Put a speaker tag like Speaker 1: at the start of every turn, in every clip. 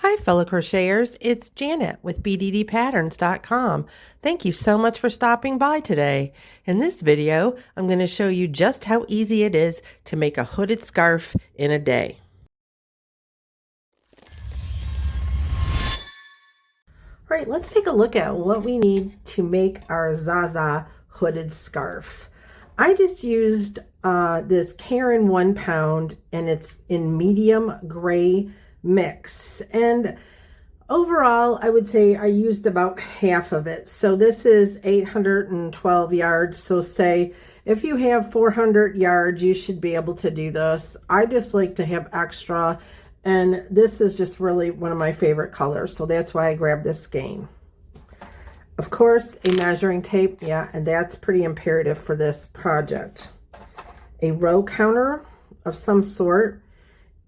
Speaker 1: Hi, fellow crocheters. It's Janet with bddpatterns.com. Thank you so much for stopping by today. In this video, I'm going to show you just how easy it is to make a hooded scarf in a day. All right, let's take a look at what we need to make our Zaza hooded scarf. I just used this Karen 1 pound, and it's in medium gray mix, and overall I would say I used about half of it. So this is 812 yards, so say if you have 400 yards you should be able to do this. I just like to have extra, and this is just really one of my favorite colors, so that's why I grabbed this skein. Of course, a measuring tape, yeah, and that's pretty imperative for this project. A row counter of some sort.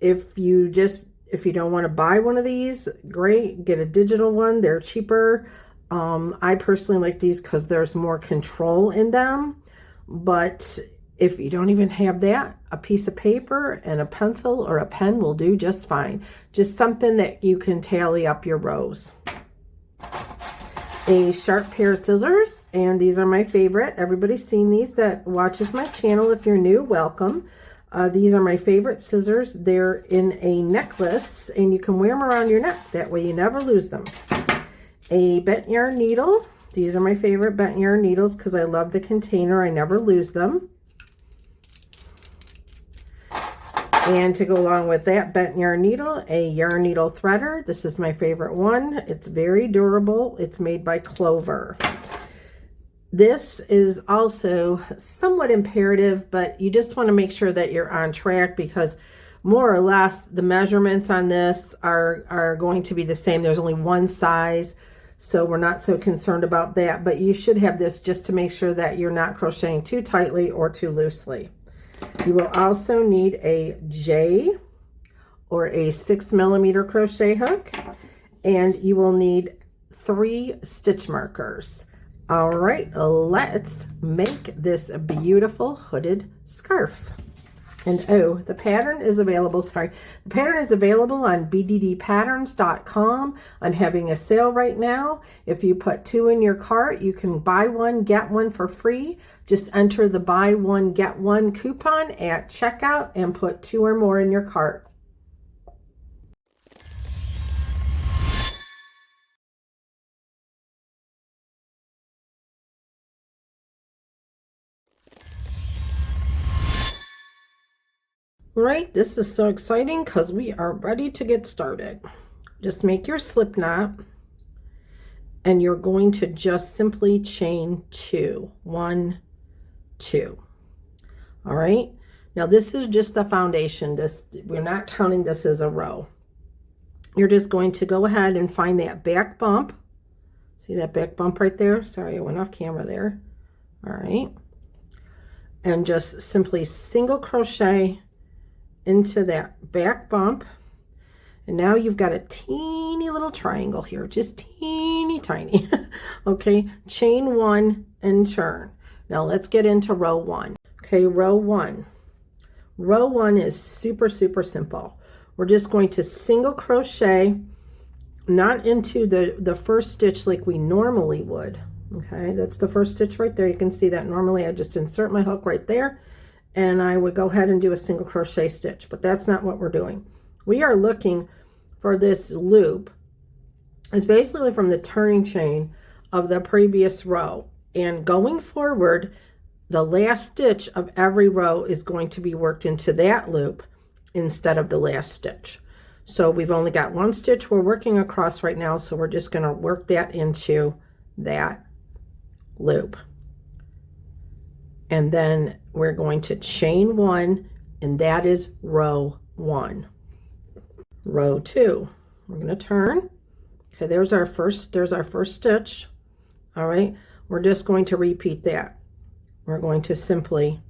Speaker 1: If you don't want to buy one of these, great, get a digital one. They're cheaper. I personally like these because there's more control in them. But if you don't even have that, a piece of paper and a pencil or a pen will do just fine. Just something that you can tally up your rows. A sharp pair of scissors, and these are my favorite. Everybody's seen these that watches my channel. If you're new, welcome. These are my favorite scissors. They're in a necklace, and you can wear them around your neck. That way you never lose them. A bent yarn needle. These are my favorite bent yarn needles because I love the container. I never lose them. And to go along with that bent yarn needle, a yarn needle threader. This is my favorite one. It's very durable. It's made by Clover. This is also somewhat imperative, but you just want to make sure that you're on track because more or less the measurements on this are going to be the same. There's only one size, so we're not so concerned about that, but you should have this just to make sure that you're not crocheting too tightly or too loosely. You will also need a J or a 6mm crochet hook, and you will need 3 stitch markers. All right, let's make this beautiful hooded scarf. And oh, the pattern is available, the pattern is available on bddpatterns.com. I'm having a sale right now. If you put 2 in your cart, you can buy one, get one for free. Just enter the buy one, get one coupon at checkout and put 2 or more in your cart. Right, this is so exciting because we are ready to get started. Just make your slip knot, and you're going to just simply chain 2. 1, 2. All right, now this is just the foundation. We're not counting this as a row. You're just going to go ahead and find that back bump. See that back bump right there? Sorry, I went off camera there. All right, and just simply single crochet into that back bump, and now you've got a teeny little triangle here, just teeny tiny. Okay, chain 1 and turn. Now let's get into row 1. Okay, row 1 is super simple. We're just going to single crochet, not into the first stitch like we normally would. Okay, that's the first stitch right there. You can see that normally I just insert my hook right there, and I would go ahead and do a single crochet stitch, but that's not what we're doing. We are looking for this loop. It's basically from the turning chain of the previous row, and going forward, the last stitch of every row is going to be worked into that loop instead of the last stitch. So we've only got 1 stitch we're working across right now, so we're just going to work that into that loop. And then we're going to chain 1, and that is row 1. Row 2, we're going to turn. Okay, there's our first stitch. All right, we're just going to repeat that. We're going to simply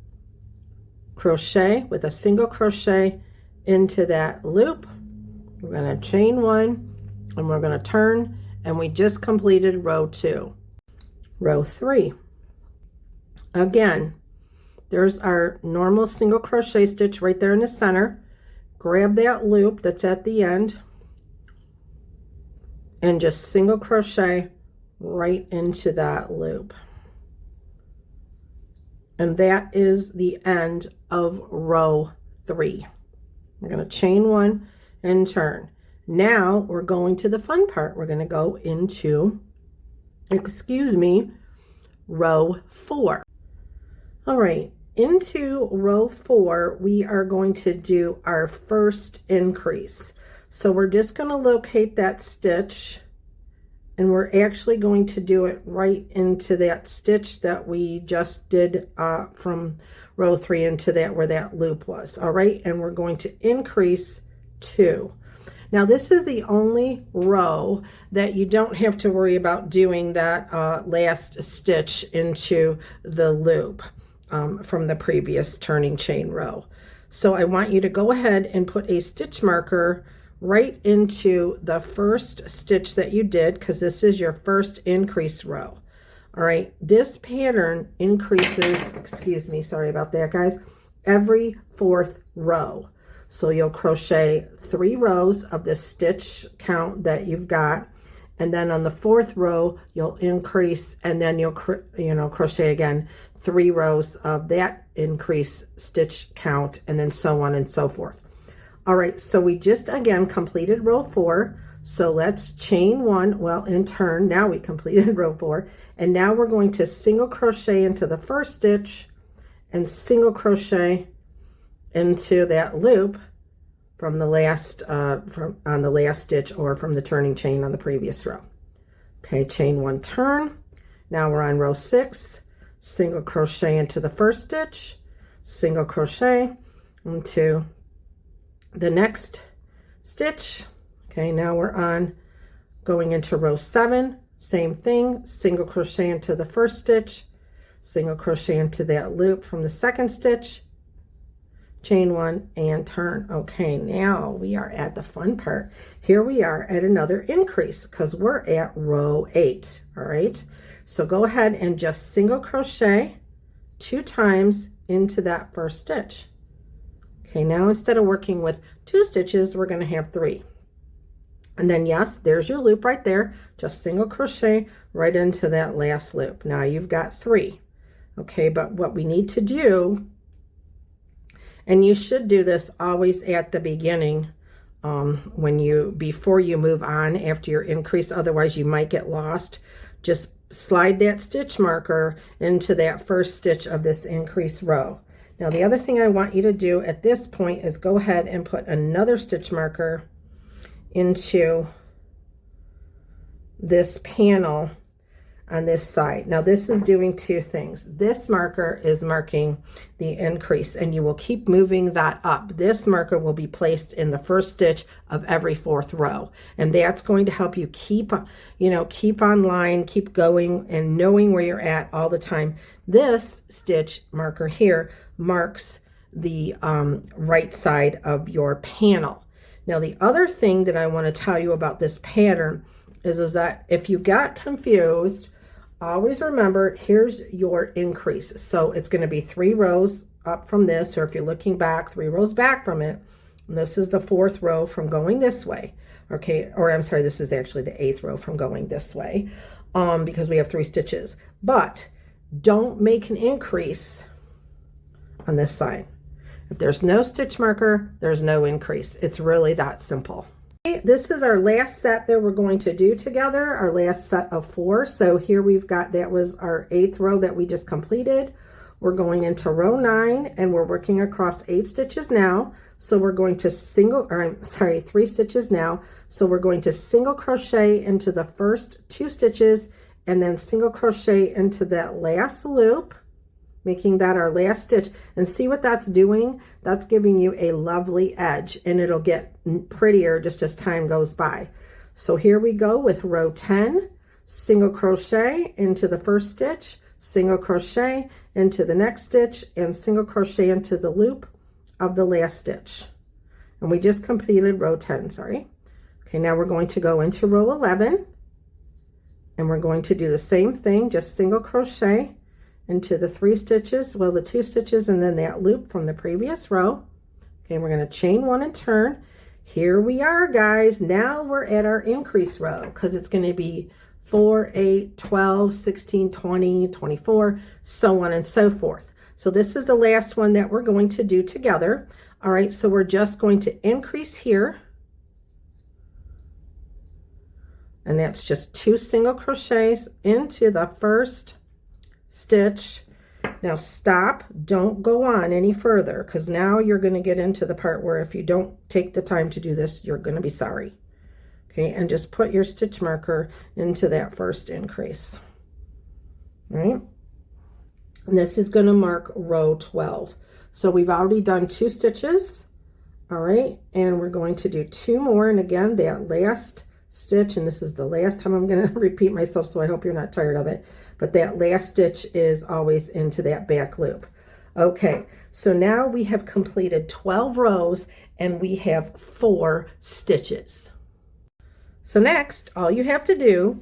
Speaker 1: crochet with a single crochet into that loop. We're going to chain 1, and we're going to turn, and we just completed row 2. Row 3. Again, there's our normal single crochet stitch right there in the center. Grab that loop that's at the end, and just single crochet right into that loop. And that is the end of row 3. We're going to chain 1 and turn. Now we're going to the fun part. We're going to go into, row 4. All right, into row 4, we are going to do our first increase. So we're just going to locate that stitch, and we're actually going to do it right into that stitch that we just did from row 3 into that where that loop was. All right, and we're going to increase 2. Now this is the only row that you don't have to worry about doing that last stitch into the loop from the previous turning chain row. So I want you to go ahead and put a stitch marker right into the first stitch that you did, because this is your first increase row. All right, this pattern increases, sorry about that guys, every 4th row. So you'll crochet 3 rows of the stitch count that you've got, and then on the 4th row you'll increase, and then you'll crochet again 3 rows of that increase stitch count, and then so on and so forth. All right, so we just again completed row 4. So let's chain 1, and turn. Now we completed row 4, and now we're going to single crochet into the first stitch and single crochet into that loop from the last on the last stitch, or from the turning chain on the previous row. Okay, chain 1, turn. Now we're on row 6, single crochet into the first stitch, single crochet into the next stitch. Okay, now we're on going into row 7, same thing, single crochet into the first stitch, single crochet into that loop from the second stitch, chain 1 and turn. Okay, now we are at the fun part. Here we are at another increase because we're at row 8. All right, so go ahead and just single crochet 2 times into that first stitch. Okay, now instead of working with 2 stitches, we're going to have 3. And then yes, there's your loop right there. Just single crochet right into that last loop. Now you've got 3. Okay, but what we need to do, and you should do this always at the beginning before you move on after your increase, otherwise you might get lost. Just slide that stitch marker into that first stitch of this increase row. Now the other thing I want you to do at this point is go ahead and put another stitch marker into this panel on this side. Now this is doing 2 things. This marker is marking the increase, and you will keep moving that up. This marker will be placed in the first stitch of every 4th row, and that's going to help you keep on line, keep going, and knowing where you're at all the time. This stitch marker here marks the right side of your panel. Now the other thing that I want to tell you about this pattern is that if you got confused, always remember, here's your increase. So it's going to be 3 rows up from this, or if you're looking back, 3 rows back from it. And this is the 4th row from going this way. Okay, or I'm sorry, this is actually the 8th row from going this way, because we have 3 stitches. But don't make an increase on this side. If there's no stitch marker, there's no increase. It's really that simple. This is our last set that we're going to do together, our last set of 4. So here we've got, that was our 8th row that we just completed. We're going into row 9, and we're working across 8 stitches now. So we're going to 3 stitches now. So we're going to single crochet into the first 2 stitches, and then single crochet into that last loop, making that our last stitch. And see what that's doing? That's giving you a lovely edge, and it'll get prettier just as time goes by. So here we go with row 10, single crochet into the first stitch, single crochet into the next stitch, and single crochet into the loop of the last stitch. And we just completed row 10, sorry. Okay, now we're going to go into row 11, and we're going to do the same thing, just single crochet into the 3 stitches, the 2 stitches, and then that loop from the previous row. Okay, we're going to chain 1 and turn. Here we are, guys. Now we're at our increase row because it's going to be 4, 8, 12, 16, 20, 24, so on and so forth. So this is the last one that we're going to do together. All right, so we're just going to increase here. And that's just 2 single crochets into the first stitch. Now stop, don't go on any further, because now you're going to get into the part where if you don't take the time to do this, you're going to be sorry. Okay, and just put your stitch marker into that first increase. All right, and this is going to mark row 12. So we've already done 2 stitches. All right, and we're going to do 2 more, and again, that last stitch, and this is the last time I'm going to repeat myself, so I hope you're not tired of it, but that last stitch is always into that back loop. Okay, so now we have completed 12 rows and we have 4 stitches. So next, all you have to do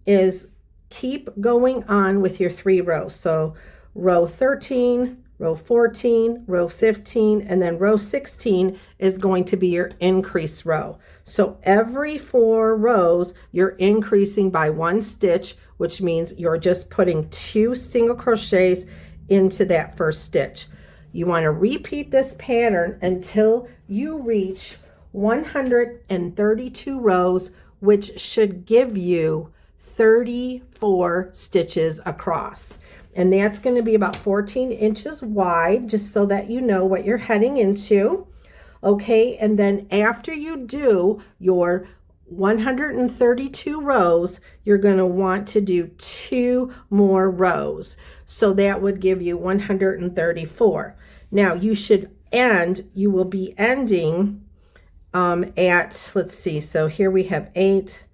Speaker 1: is keep going on with your 3 rows. So row 13, row 14, row 15, and then row 16 is going to be your increase row. So every 4 rows, you're increasing by 1 stitch, which means you're just putting 2 single crochets into that first stitch. You want to repeat this pattern until you reach 132 rows, which should give you 34 stitches across. And that's going to be about 14 inches wide, just so that you know what you're heading into. Okay, and then after you do your 132 rows, you're going to want to do 2 more rows. So that would give you 134. Now you will be ending at, let's see, so here we have 8,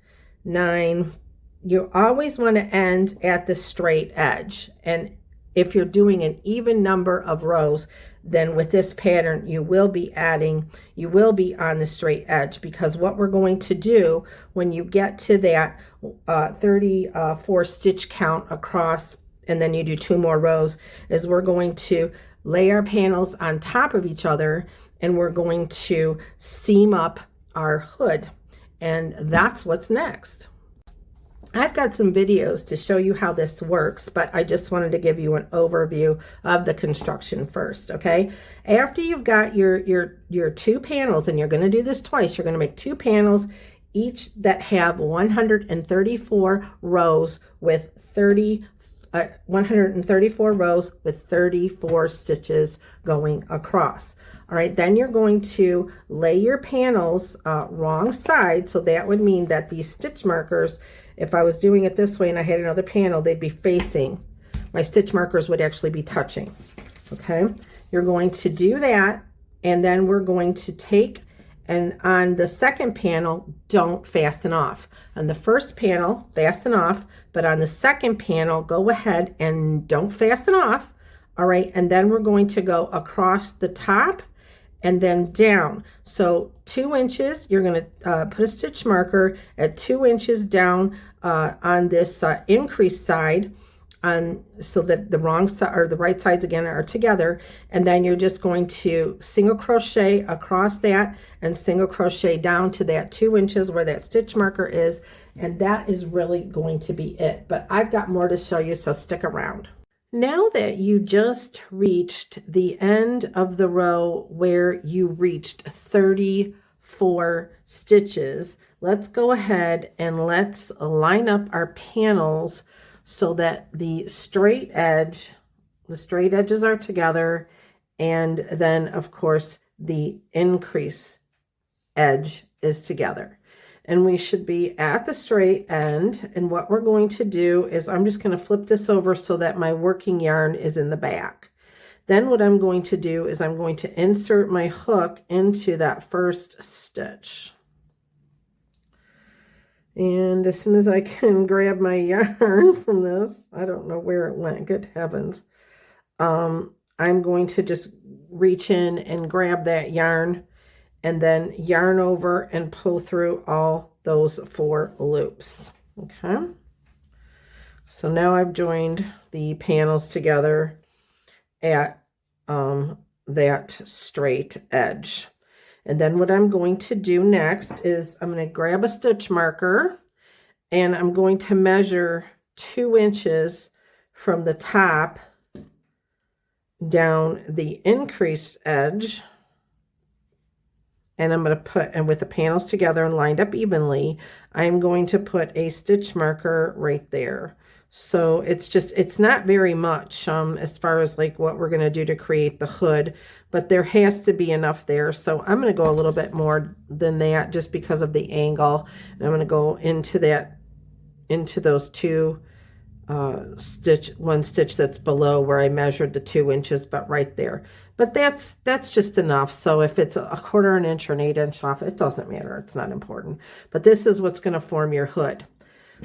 Speaker 1: 9, you always want to end at the straight edge. And if you're doing an even number of rows, then with this pattern, you will be on the straight edge, because what we're going to do when you get to that 34 stitch count across, and then you do 2 more rows, is we're going to lay our panels on top of each other, and we're going to seam up our hood. And that's what's next. I've got some videos to show you how this works, but I just wanted to give you an overview of the construction first, okay? After you've got your 2 panels, and you're going to do this twice, you're going to make 2 panels each that have 134 rows with 134 rows with 34 stitches going across. All right, then you're going to lay your panels wrong side, so that would mean that these stitch markers, if I was doing it this way and I had another panel, they'd be facing. My stitch markers would actually be touching. Okay, you're going to do that, and then we're going to take, and on the second panel, don't fasten off. On the first panel, fasten off, but on the second panel, go ahead and don't fasten off. All right, and then we're going to go across the top and then down. So 2 inches, you're going to put a stitch marker at 2 inches down on this increase side, so that the wrong side or the right sides again are together, and then you're just going to single crochet across that and single crochet down to that 2 inches where that stitch marker is, and that is really going to be it. But I've got more to show you, so stick around. Now that you just reached the end of the row where you reached 34 stitches, let's go ahead and let's line up our panels so that the straight edges are together, and then of course the increase edge is together. And we should be at the straight end. And what we're going to do is I'm just going to flip this over so that my working yarn is in the back. Then what I'm going to do is I'm going to insert my hook into that first stitch. And as soon as I can grab my yarn from this, I don't know where it went, good heavens. I'm going to just reach in and grab that yarn, and then yarn over and pull through all those 4 loops. Okay, so now I've joined the panels together at that straight edge. And then what I'm going to do next is I'm going to grab a stitch marker and I'm going to measure 2 inches from the top down the increased edge. And I'm going to put, and with the panels together and lined up evenly, I'm going to put a stitch marker right there. So it's not very much as far as like what we're going to do to create the hood, but there has to be enough there. So I'm going to go a little bit more than that just because of the angle. And I'm going to go into those 2 one stitch that's below where I measured the 2 inches, but right there. But that's just enough. So if it's 1/4 inch or 1/8 inch off, it doesn't matter. It's not important. But this is what's going to form your hood.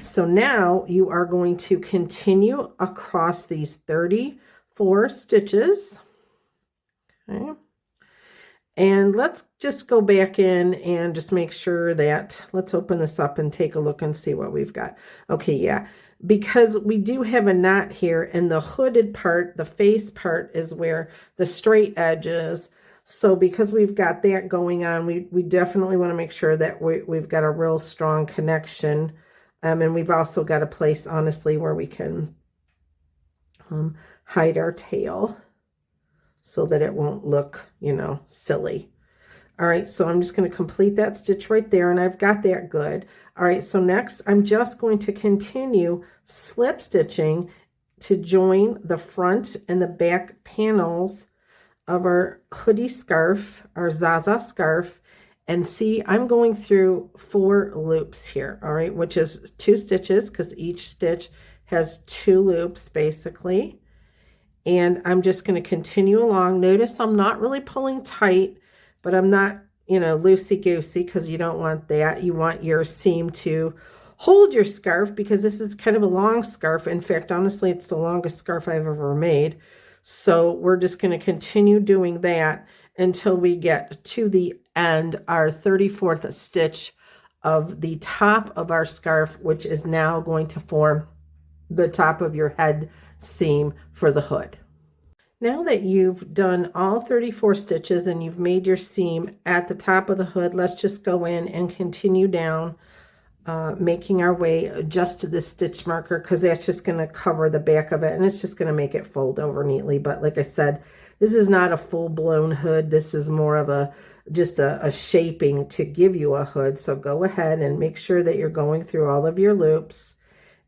Speaker 1: So now you are going to continue across these 34 stitches. Okay. And let's just go back in and just make sure that, let's open this up and take a look and see what we've got. Okay, yeah, because we do have a knot here, and the hooded part, the face part, is where the straight edge is. So because we've got that going on, we definitely want to make sure that we've got a real strong connection. And we've also got a place, honestly, where we can hide our tail so that it won't look, you know, silly. All right, so I'm just going to complete that stitch right there, and I've got that good. All right, so next I'm just going to continue slip stitching to join the front and the back panels of our hoodie scarf, our Zaza scarf. And see, I'm going through 4 loops here, all right, which is 2 stitches because each stitch has 2 loops basically. And I'm just going to continue along. Notice I'm not really pulling tight, but I'm not, you know, loosey-goosey, because you don't want that. You want your seam to hold your scarf, because this is kind of a long scarf. In fact, honestly, it's the longest scarf I've ever made. So we're just going to continue doing that until we get to the end, our 34th stitch of the top of our scarf, which is now going to form the top of your head seam for the hood. Now that you've done all 34 stitches and you've made your seam at the top of the hood, let's just go in and continue down, making our way just to this stitch marker, because that's just going to cover the back of it, and it's just going to make it fold over neatly. But like I said, this is not a full-blown hood. This is more of just a shaping to give you a hood. So go ahead and make sure that you're going through all of your loops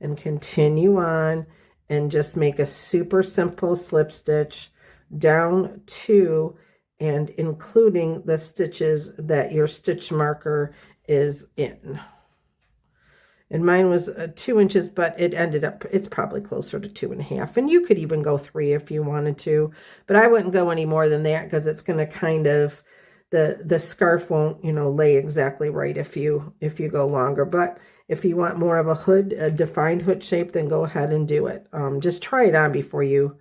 Speaker 1: and continue on and just make a super simple slip stitch down to and including the stitches that your stitch marker is in. And mine was 2 inches, but it ended up, it's probably closer to 2.5. And you could even go 3 if you wanted to, but I wouldn't go any more than that, because it's going to kind of, the scarf won't, you know, lay exactly right if you go longer. But if you want more of a hood, a defined hood shape, then go ahead and do it. Just try it on before you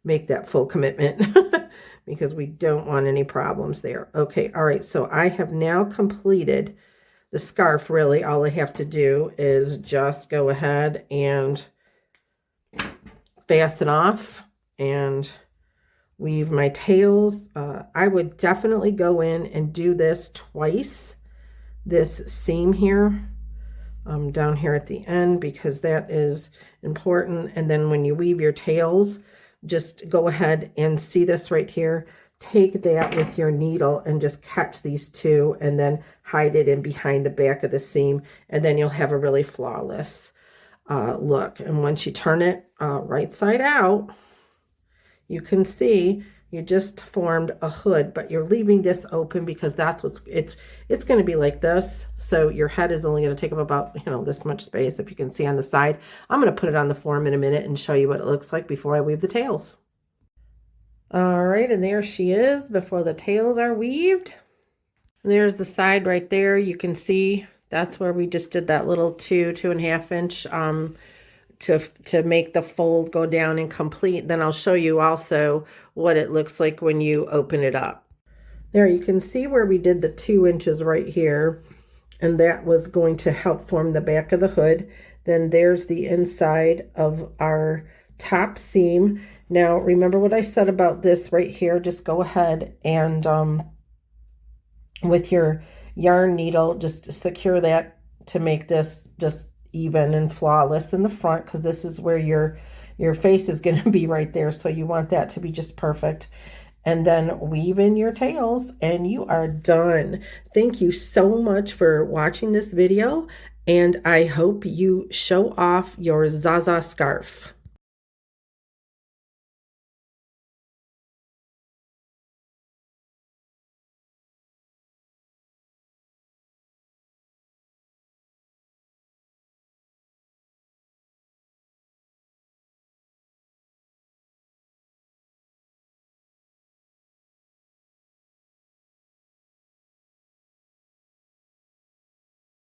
Speaker 1: make that full commitment, because we don't want any problems there. Okay, all right, so I have now completed the scarf. Really, all I have to do is just go ahead and fasten off and weave my tails. I would definitely go in and do this twice, this seam here, down here at the end, because that is important. And then when you weave your tails, just go ahead and see this right here. Take that with your needle and just catch these 2 and then hide it in behind the back of the seam, and then you'll have a really flawless look. And once you turn it right side out, you can see you just formed a hood, but you're leaving this open because that's what's, it's going to be like this. So your head is only going to take up about, you know, this much space, if you can see on the side. I'm going to put it on the form in a minute and show you what it looks like before I weave the tails. All right, and there she is before the tails are weaved. And there's the side right there. You can see that's where we just did that little 2.5 inch to make the fold go down and complete. Then I'll show you also what it looks like when you open it up. There you can see where we did the 2 inches right here, and that was going to help form the back of the hood. Then there's the inside of our top seam. Now, remember what I said about this right here. Just go ahead and with your yarn needle, just secure that to make this just even and flawless in the front, because this is where your face is going to be right there. So you want that to be just perfect. And then weave in your tails and you are done. Thank you so much for watching this video, and I hope you show off your Zaza scarf.